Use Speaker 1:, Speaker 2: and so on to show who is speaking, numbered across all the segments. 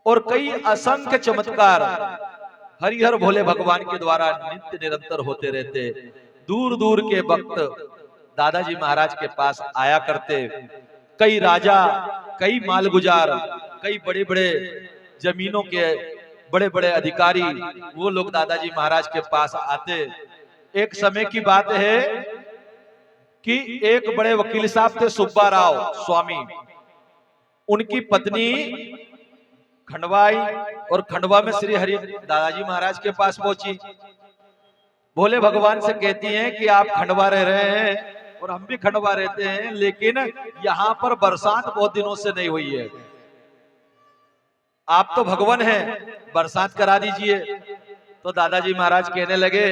Speaker 1: और कई असंख्य चमत्कार हरिहर भोले भगवान के द्वारा नित्य निरंतर होते रहते। दूर दूर के भक्त दादाजी महाराज के पास आया करते। कई राजा, कई मालगुजार, कई बड़े बड़े जमीनों के बड़े बड़े अधिकारी, वो लोग दादाजी महाराज के पास आते। एक समय की बात है कि एक बड़े वकील साहब थे, सुब्बा राव स्वामी। उनकी पत्नी खंडवा आई और खंडवा में श्री हरि दादाजी महाराज के पास पहुंची। भोले भगवान से कहती हैं कि आप खंडवा रह रहे हैं और हम भी खंडवा रहते हैं, लेकिन यहां पर बरसात बहुत दिनों से नहीं हुई है। आप तो भगवान हैं, बरसात करा दीजिए। तो दादाजी महाराज कहने लगे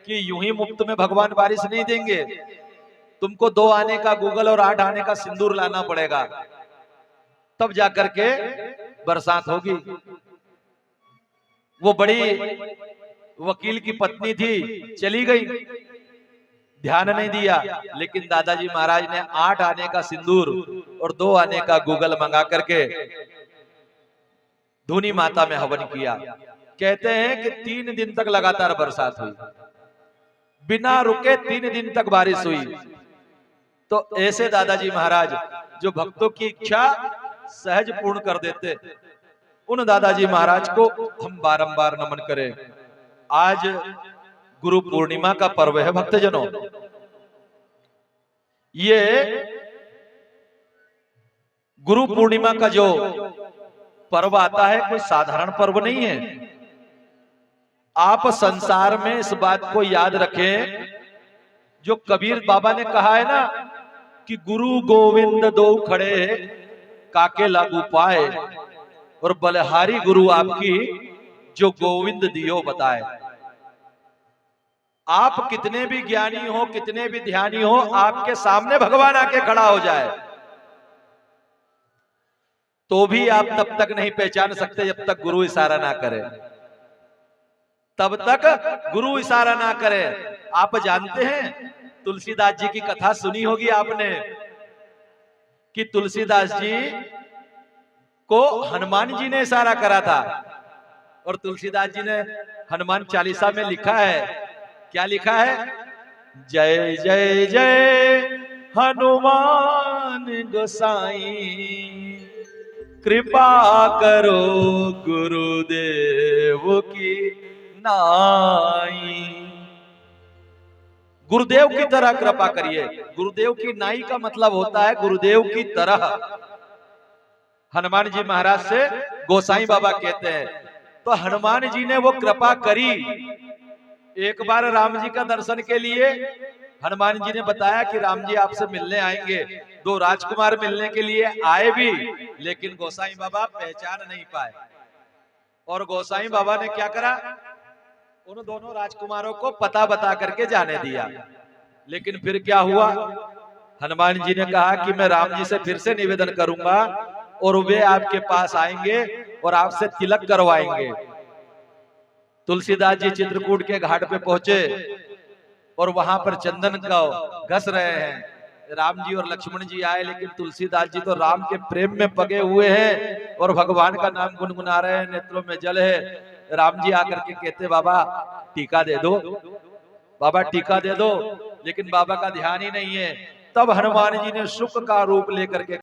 Speaker 1: कि यूं ही मुफ्त में भगवान बारिश नहीं देंगे, तुमको 2 आने का गूगल और 8 आने का सिंदूर लाना पड़ेगा, तब जाकर के बरसात होगी। वो बड़ी वकील की पत्नी थी, चली गई, ध्यान नहीं दिया। लेकिन दादाजी महाराज ने 8 आने का सिंदूर और 2 आने का गूगल मंगा करके धूनी माता में हवन किया। कहते हैं कि 3 दिन तक लगातार बरसात हुई, बिना रुके 3 दिन तक बारिश हुई। तो ऐसे दादाजी महाराज जो भक्तों की इच्छा सहज पूर्ण कर देते, उन दादाजी महाराज को हम बारंबार नमन करें। आज गुरु पूर्णिमा का पर्व है भक्तजनों। ये गुरु पूर्णिमा का जो पर्व आता है कोई साधारण पर्व नहीं है। आप संसार में इस बात को याद रखें, जो कबीर बाबा ने कहा है ना कि गुरु गोविंद दो खड़े काके लागू पाए, और बलहारी गुरु आपकी जो गोविंद दियो बताए। आप कितने भी ज्ञानी हो, कितने भी ध्यानी हो, आपके सामने भगवान आके खड़ा हो जाए तो भी आप तब तक नहीं पहचान सकते जब तक गुरु इशारा ना करे। तब तक गुरु इशारा ना करे। आप जानते हैं, तुलसीदास जी की कथा सुनी होगी आपने कि तुलसीदास जी को हनुमान जी ने इशारा करा था। और तुलसीदास जी ने हनुमान चालीसा में लिखा है, क्या लिखा है? जय जय जय हनुमान गोसाई, कृपा करो गुरुदेव की नाई। गुरुदेव की तरह कृपा करिए। गुरुदेव की नाई का मतलब होता है गुरुदेव की तरह। हनुमान जी महाराज से गोसाई बाबा कहते हैं। तो हनुमान जी ने वो कृपा करी। एक बार राम जी का दर्शन के लिए हनुमान जी ने बताया कि राम जी आपसे मिलने आएंगे। 2 राजकुमार मिलने के लिए आए भी, लेकिन गोसाई बाबा पहचान नहीं पाए। और गोसाई बाबा ने क्या करा? उन दोनों राजकुमारों को पता बता करके जाने दिया। लेकिन फिर क्या हुआ? हनुमान जी ने कहा कि मैं राम जी से फिर से निवेदन करूंगा और वे आपके पास आएंगे और आपसे तिलक करवाएंगे। तुलसीदास जी चित्रकूट के घाट पे पहुंचे और वहां पर चंदन का घस रहे हैं। राम जी और लक्ष्मण जी आए, लेकिन तुलसीदास जी तो राम के प्रेम में पगे हुए हैं और भगवान का नाम गुनगुना रहे हैं, नेत्रों में जल है। राम जी आकर के कहते, बाबा टीका दे दो, बाबा टीका दे दो। लेकिन बाबा का ध्यान ही नहीं है। तब हनुमान जी ने शुक का रूप लेकर के